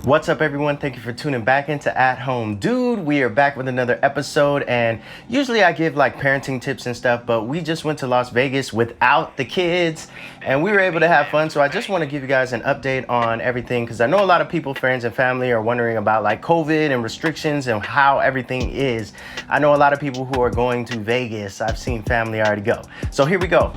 What's up, everyone? Thank you for tuning back into At Home Dude. We are back with another episode, and usually I give like parenting tips and stuff, but we just went to Las Vegas without the kids and we were able to have fun. So I just want to give you guys an update on everything, because I know a lot of people, friends and family, are wondering about like COVID and restrictions and how everything is. I know a lot of people who are going to Vegas. I've seen family already go. So here we go.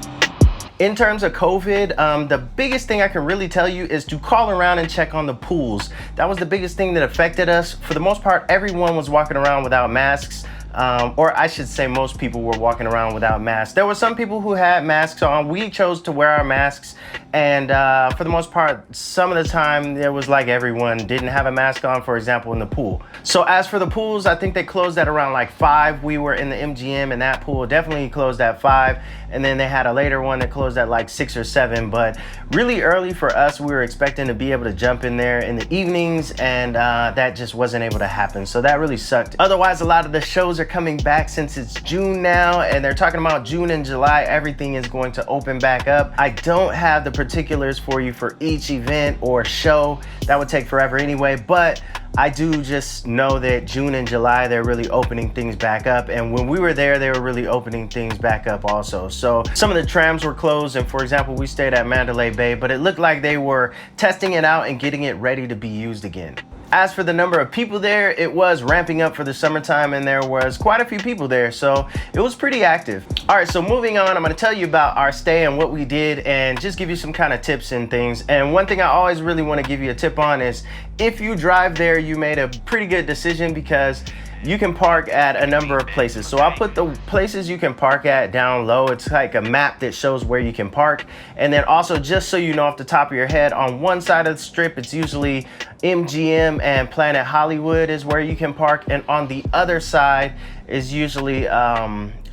In terms of COVID, the biggest thing I can really tell you is to call around and check on the pools. That was the biggest thing that affected us. For the most part, everyone was walking around without masks. Or I should say most people were walking around without masks. There were some people who had masks on. We chose to wear our masks, and for the most part, some of the time there was like everyone didn't have a mask on, for example, in the pool. So as for the pools, I think they closed at around like 5. We were in the MGM, and that pool definitely closed at 5. And then they had a later one that closed at like 6 or 7. But really early for us, we were expecting to be able to jump in there in the evenings, and that just wasn't able to happen. So that really sucked. Otherwise, a lot of the shows are coming back since it's June now, and they're talking about June and July. Everything is going to open back up. I don't have the particulars for you for each event or show. That would take forever anyway, but I do just know that June and July, they're really opening things back up. And when we were there, they were really opening things back up also. So some of the trams were closed. And for example, we stayed at Mandalay Bay, but it looked like they were testing it out and getting it ready to be used again. As for the number of people there, it was ramping up for the summertime, and there was quite a few people there, so it was pretty active. All right, so moving on, I'm gonna tell you about our stay and what we did, and just give you some kind of tips and things. And one thing I always really wanna give you a tip on is, if you drive there, you made a pretty good decision, because you can park at a number of places. So I'll put the places you can park at down low. It's like a map that shows where you can park. And then also, just so you know off the top of your head, on one side of the strip, it's usually MGM and Planet Hollywood is where you can park. And on the other side is usually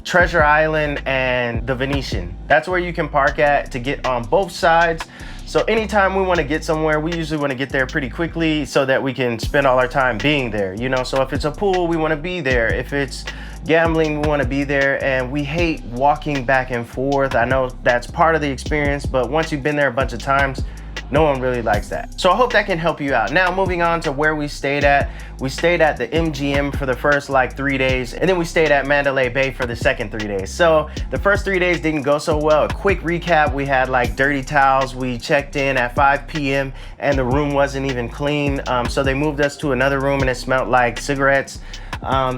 Treasure Island and the Venetian. That's where you can park at to get on both sides. So anytime we want to get somewhere, we usually want to get there pretty quickly so that we can spend all our time being there, you know? So if it's a pool, we want to be there. If it's gambling, we want to be there. And we hate walking back and forth. I know that's part of the experience, but once you've been there a bunch of times, no one really likes that. So I hope that can help you out. Now, moving on to where we stayed at. We stayed at the MGM for the first like 3 days, and then we stayed at Mandalay Bay for the second 3 days. So the first 3 days didn't go so well. A quick recap, we had like dirty towels. We checked in at 5 p.m. and the room wasn't even clean. So they moved us to another room, and it smelled like cigarettes.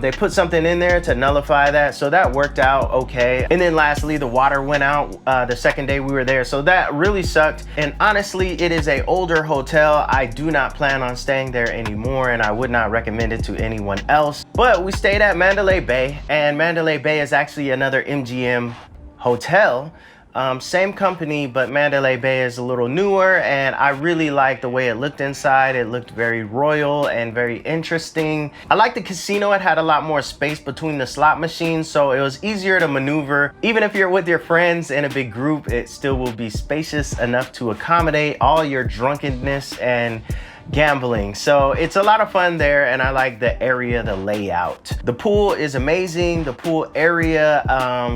They put something in there to nullify that, so that worked out okay. And then lastly, the water went out the second day we were there, so that really sucked. And honestly, it is a older hotel. I do not plan on staying there anymore, and I would not recommend it to anyone else. But we stayed at Mandalay Bay, and Mandalay Bay is actually another MGM hotel. Same company, but Mandalay Bay is a little newer, and I really like the way it looked inside. It looked very royal and very interesting. I like the casino. It had a lot more space between the slot machines, so it was easier to maneuver. Even if you're with your friends in a big group, it still will be spacious enough to accommodate all your drunkenness and gambling. So it's a lot of fun there, and I like the area, the layout. The pool is amazing. The pool area,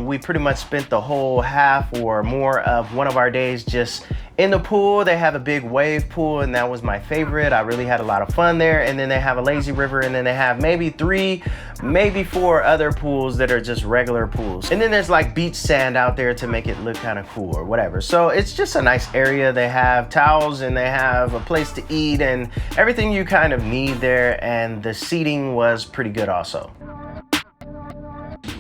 we pretty much spent the whole half or more of one of our days just in the pool. They have a big wave pool, and that was my favorite. I really had a lot of fun there. And then they have a lazy river, and then they have maybe 3, maybe 4 other pools that are just regular pools. And then there's like beach sand out there to make it look kind of cool or whatever. So it's just a nice area. They have towels, and they have a place to eat, and everything you kind of need there. And the seating was pretty good also.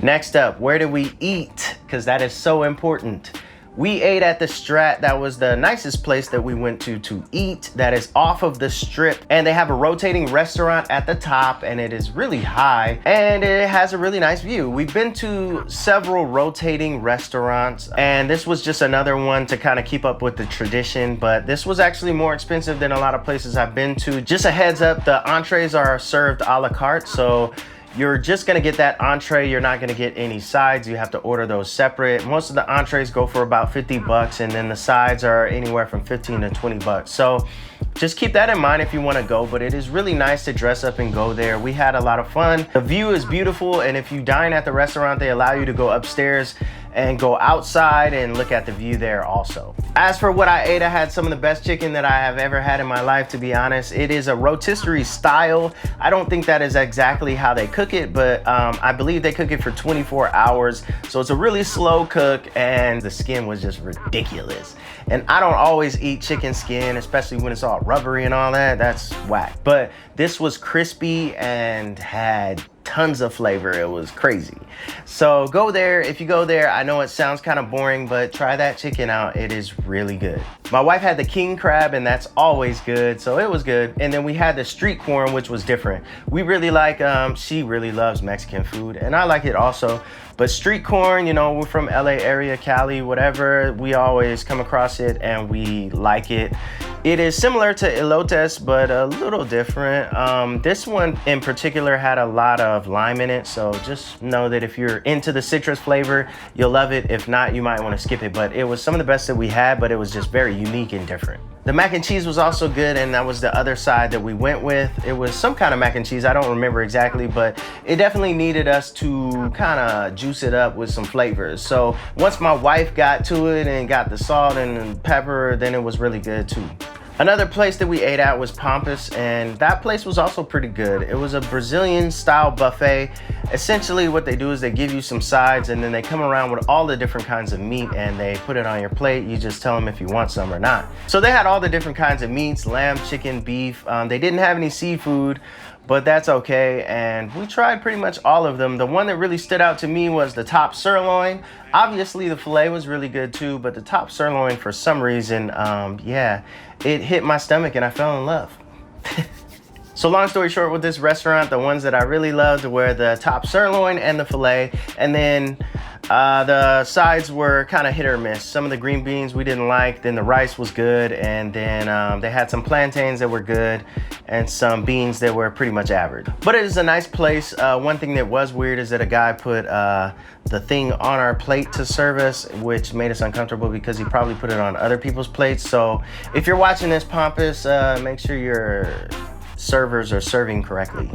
Next up, where did we eat? Because that is so important. We ate at the Strat. That was the nicest place that we went to eat. That is off of the strip, and they have a rotating restaurant at the top, and it is really high, and it has a really nice view. We've been to several rotating restaurants, and this was just another one to kind of keep up with the tradition, but this was actually more expensive than a lot of places I've been to. Just a heads up, the entrees are served a la carte, so you're just gonna get that entree. You're not gonna get any sides. You have to order those separate. Most of the entrees go for about 50 bucks, and then the sides are anywhere from 15 to 20 bucks. So just keep that in mind if you wanna go, but it is really nice to dress up and go there. We had a lot of fun. The view is beautiful, and if you dine at the restaurant, they allow you to go upstairs and go outside and look at the view there also. As for what I ate, I had some of the best chicken that I have ever had in my life, to be honest. It is a rotisserie style. I don't think that is exactly how they cook it, but I believe they cook it for 24 hours. So it's a really slow cook, and the skin was just ridiculous. And I don't always eat chicken skin, especially when it's all rubbery and all that. That's whack. But this was crispy and had tons of flavor. It was crazy. So go there. If you go there, I know it sounds kind of boring, but try that chicken out. It is really good. My wife had the king crab, and that's always good, so it was good. And then we had the street corn, which was different. We really like, she really loves Mexican food, and I like it also. But street corn, you know, we're from LA area, Cali, whatever, we always come across it and we like it. It is similar to elotes, but a little different. This one in particular had a lot of lime in it, so just know that if you're into the citrus flavor, you'll love it. If not, you might want to skip it, but it was some of the best that we had, but it was just very unique and different. The mac and cheese was also good, and that was the other side that we went with. It was some kind of mac and cheese, I don't remember exactly, but it definitely needed us to kind of juice it up with some flavors. So once my wife got to it and got the salt and the pepper, then it was really good too. Another place that we ate at was Pampas, and that place was also pretty good. It was a Brazilian style buffet. Essentially what they do is they give you some sides, and then they come around with all the different kinds of meat and they put it on your plate. You just tell them if you want some or not. So they had all the different kinds of meats: lamb, chicken, beef. They didn't have any seafood, but that's okay, and we tried pretty much all of them. The one that really stood out to me was the top sirloin. Obviously the filet was really good too, but the top sirloin, for some reason, yeah, it hit my stomach and I fell in love. So long story short, with this restaurant, the ones that I really loved were the top sirloin and the filet, and then the sides were kind of hit or miss. Some of the green beans we didn't like, then the rice was good, and then they had some plantains that were good and some beans that were pretty much average. But it is a nice place. One thing that was weird is that a guy put the thing on our plate to serve us, which made us uncomfortable because he probably put it on other people's plates. So if you're watching this, Pampas, make sure your servers are serving correctly.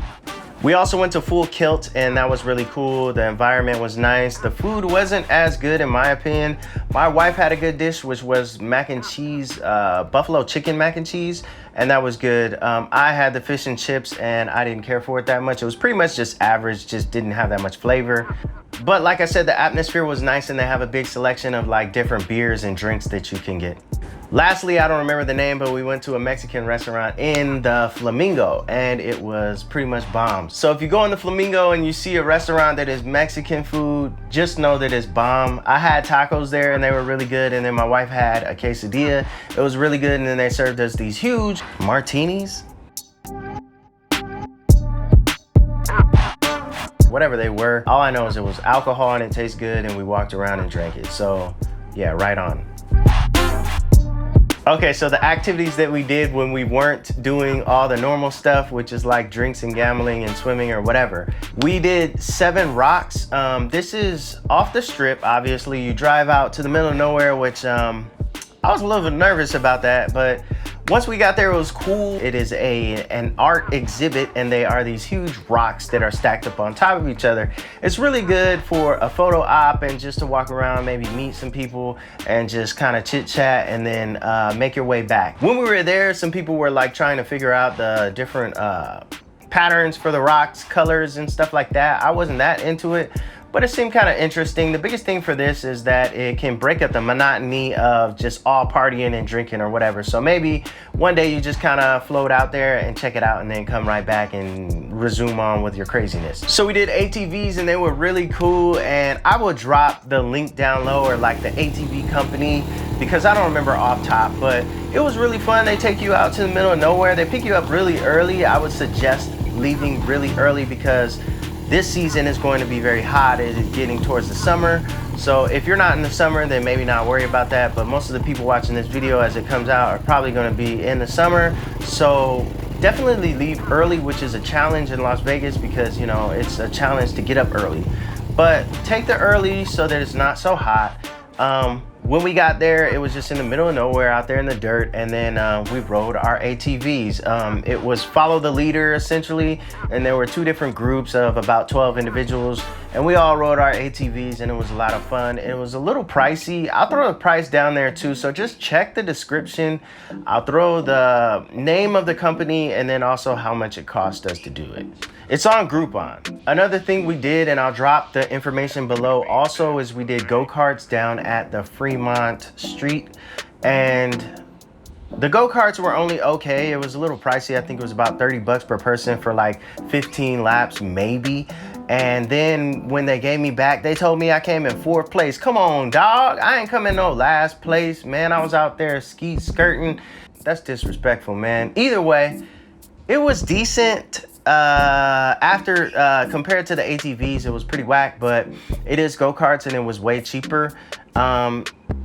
We also went to Full Kilt, and that was really cool. The environment was nice. The food wasn't as good in my opinion. My wife had a good dish, which was mac and cheese, buffalo chicken mac and cheese, and that was good. I had the fish and chips, and I didn't care for it that much. It was pretty much just average, just didn't have that much flavor. But like I said, the atmosphere was nice, and they have a big selection of like different beers and drinks that you can get. Lastly, I don't remember the name, but we went to a Mexican restaurant in the Flamingo, and it was pretty much bomb. So if you go in the Flamingo and you see a restaurant that is Mexican food, just know that it's bomb. I had tacos there and they were really good, and then my wife had a quesadilla. It was really good, and then they served us these huge martinis. Whatever they were. All I know is it was alcohol and it tastes good, and we walked around and drank it. So yeah, right on. Okay, so the activities that we did when we weren't doing all the normal stuff, which is like drinks and gambling and swimming or whatever. We did 7 rocks. This is off the strip, obviously. You drive out to the middle of nowhere, which I was a little bit nervous about that, but once we got there, it was cool. It is an art exhibit, and they are these huge rocks that are stacked up on top of each other. It's really good for a photo op and just to walk around, maybe meet some people and just kind of chit chat, and then make your way back. When we were there, some people were like trying to figure out the different patterns for the rocks, colors and stuff like that. I wasn't that into it, but it seemed kind of interesting. The biggest thing for this is that it can break up the monotony of just all partying and drinking or whatever. So maybe one day you just kind of float out there and check it out, and then come right back and resume on with your craziness. So we did ATVs, and they were really cool, and I will drop the link down low, or like the ATV company, because I don't remember off top, but it was really fun. They take you out to the middle of nowhere. They pick you up really early. I would suggest leaving really early because this season is going to be very hot. It is getting towards the summer. So if you're not in the summer, then maybe not worry about that. But most of the people watching this video as it comes out are probably going to be in the summer. So definitely leave early, which is a challenge in Las Vegas because, you know, it's a challenge to get up early. But take the early so that it's not so hot. When we got there, it was just in the middle of nowhere out there in the dirt, and then we rode our ATVs. It was follow the leader essentially, and there were 2 different groups of about 12 individuals, and we all rode our ATVs, and it was a lot of fun. It was a little pricey. I'll throw the price down there too, so just check the description. I'll throw the name of the company and then also how much it cost us to do it. It's on Groupon. Another thing we did, and I'll drop the information below also, is we did go-karts down at the Fremont Street, and the go-karts were only okay. It was a little pricey. I think it was about 30 bucks per person for like 15 laps maybe. And then when they gave me back, they told me I came in 4th place. Come on, dog. I ain't coming no last place, man. I was out there skirting. That's disrespectful, man. Either way, it was decent. After compared to the ATVs, it was pretty whack, but it is go-karts and it was way cheaper.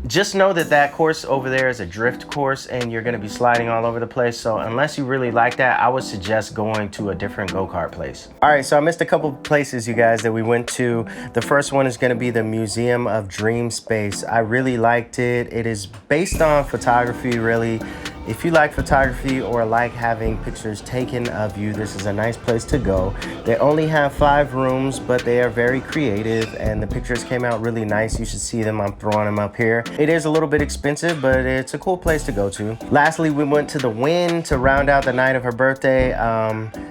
Just know that course over there is a drift course and you're going to be sliding all over the place. So unless you really like that, I would suggest going to a different go-kart place. All right, so I missed a couple places, you guys, that we went to. The first one is going to be the Museum of Dream Space. I really liked it. It is based on photography, really. If you like photography or like having pictures taken of you, this is a nice place to go. They only have 5 rooms, but they are very creative and the pictures came out really nice. You should see them. I'm throwing them up here. It is a little bit expensive, but it's a cool place to go to. Lastly, we went to the Wynn to round out the night of her birthday.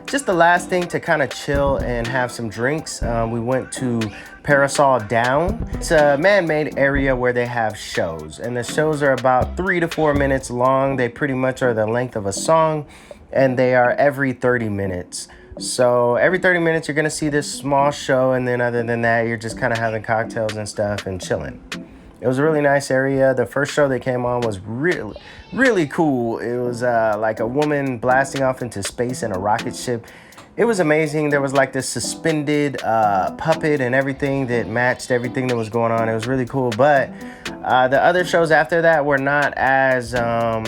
Just the last thing to kind of chill and have some drinks. We went to Parasol Down. It's a man-made area where they have shows, and the shows are about 3 to 4 minutes long. They pretty much are the length of a song, and they are every 30 minutes. So every 30 minutes you're gonna see this small show, and then other than that you're just kind of having cocktails and stuff and chilling. It was a really nice area. The first show that came on was really cool. It was like a woman blasting off into space in a rocket ship. It was amazing. There was like this suspended puppet and everything that matched everything that was going on. It was really cool. But the other shows after that were not as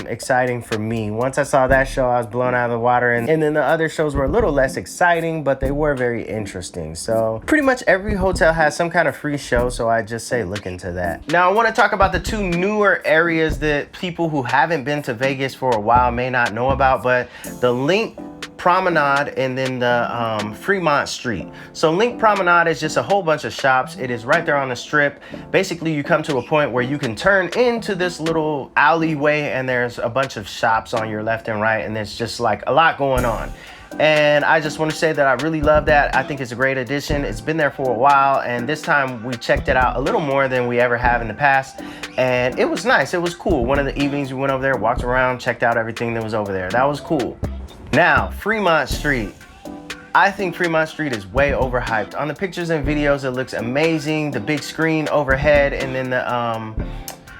exciting for me. Once I saw that show, I was blown out of the water. And then the other shows were a little less exciting, but they were very interesting. So pretty much every hotel has some kind of free show. So I just say look into that. Now I want to talk about the 2 newer areas that people who haven't been to Vegas for a while may not know about, but the Link Promenade and then the Fremont Street. So Link Promenade is just a whole bunch of shops. It is right there on the strip. Basically, you come to a point where you can turn into this little alleyway and there's a bunch of shops on your left and right, and there's just like a lot going on. And I just want to say that I really love that. I think it's a great addition. It's been there for a while, and this time we checked it out a little more than we ever have in the past, and it was nice. It was cool. One of the evenings we went over there, walked around, checked out everything that was over there. That was cool. Now, Fremont Street. I think Fremont Street is way overhyped. On the pictures and videos, it looks amazing. The big screen overhead, and then the,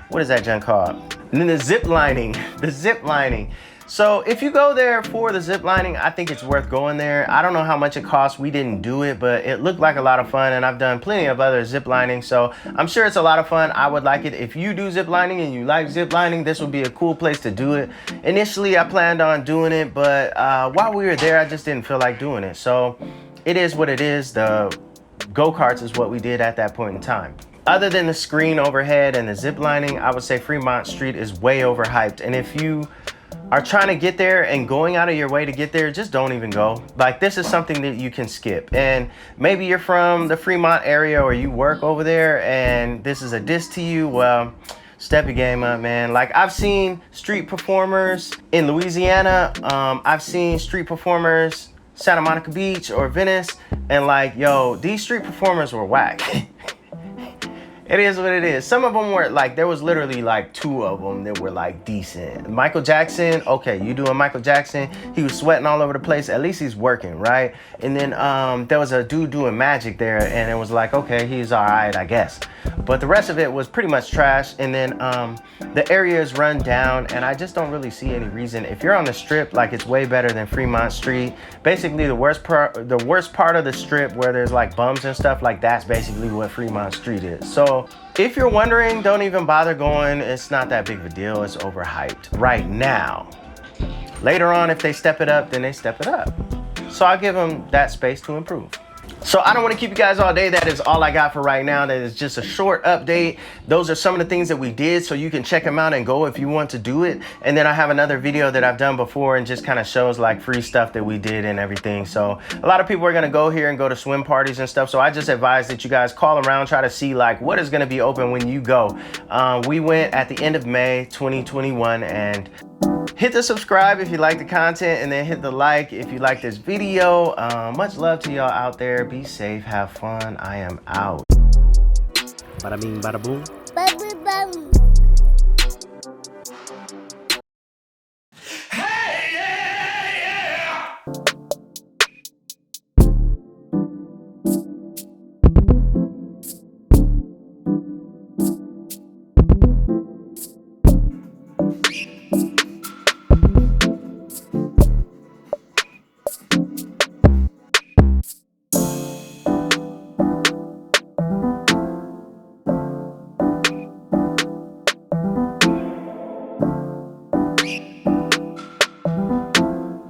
what is that junk called? And then the zip lining, So if you go there for the zip lining, I think it's worth going there. I don't know how much it costs. We didn't do it, but it looked like a lot of fun, and I've done plenty of other zip lining, so I'm sure it's a lot of fun. I would like it. If you do zip lining and you like zip lining, this would be a cool place to do it. Initially, I planned on doing it, but while we were there, I just didn't feel like doing it. So it is what it is. The go-karts is what we did at that point in time. Other than the screen overhead and the zip lining, I would say Fremont Street is way overhyped. And if you are trying to get there and going out of your way to get there, just don't even go. Like, this is something that you can skip. And maybe you're from the Fremont area or you work over there and this is a diss to you. Well, step your game up, man. Like, I've seen street performers in Louisiana. I've seen street performers Santa Monica Beach or Venice, and like, yo, these street performers were whack. It is what it is. Some of them were like, there was literally like 2 of them that were like decent. Michael Jackson, okay, you doing Michael Jackson, he was sweating all over the place. At least he's working, right? And then there was a dude doing magic there, and it was like, okay, he's all right, I guess. But the rest of it was pretty much trash. And then the area is run down, and I just don't really see any reason. If you're on the strip, like, it's way better than Fremont Street. Basically, the worst part of the strip where there's like bums and stuff, like, that's basically what Fremont Street is. So if you're wondering, don't even bother going. It's not that big of a deal. It's overhyped right now. Later on, if they step it up, then they step it up. So I'll give them that space to improve. So I don't want to keep you guys all day. That is all I got for right now. That is just a short update. Those are some of the things that we did, so you can check them out and go if you want to do it. And then I have another video that I've done before and just kind of shows like free stuff that we did and everything. So a lot of people are going to go here and go to swim parties and stuff. So I just advise that you guys call around, try to see like what is going to be open when you go. We went at the end of May 2021, and hit the subscribe if you like the content, and then hit the like if you like this video. Much love to y'all out there. Be safe, have fun. I am out. Bada bing, bada boom.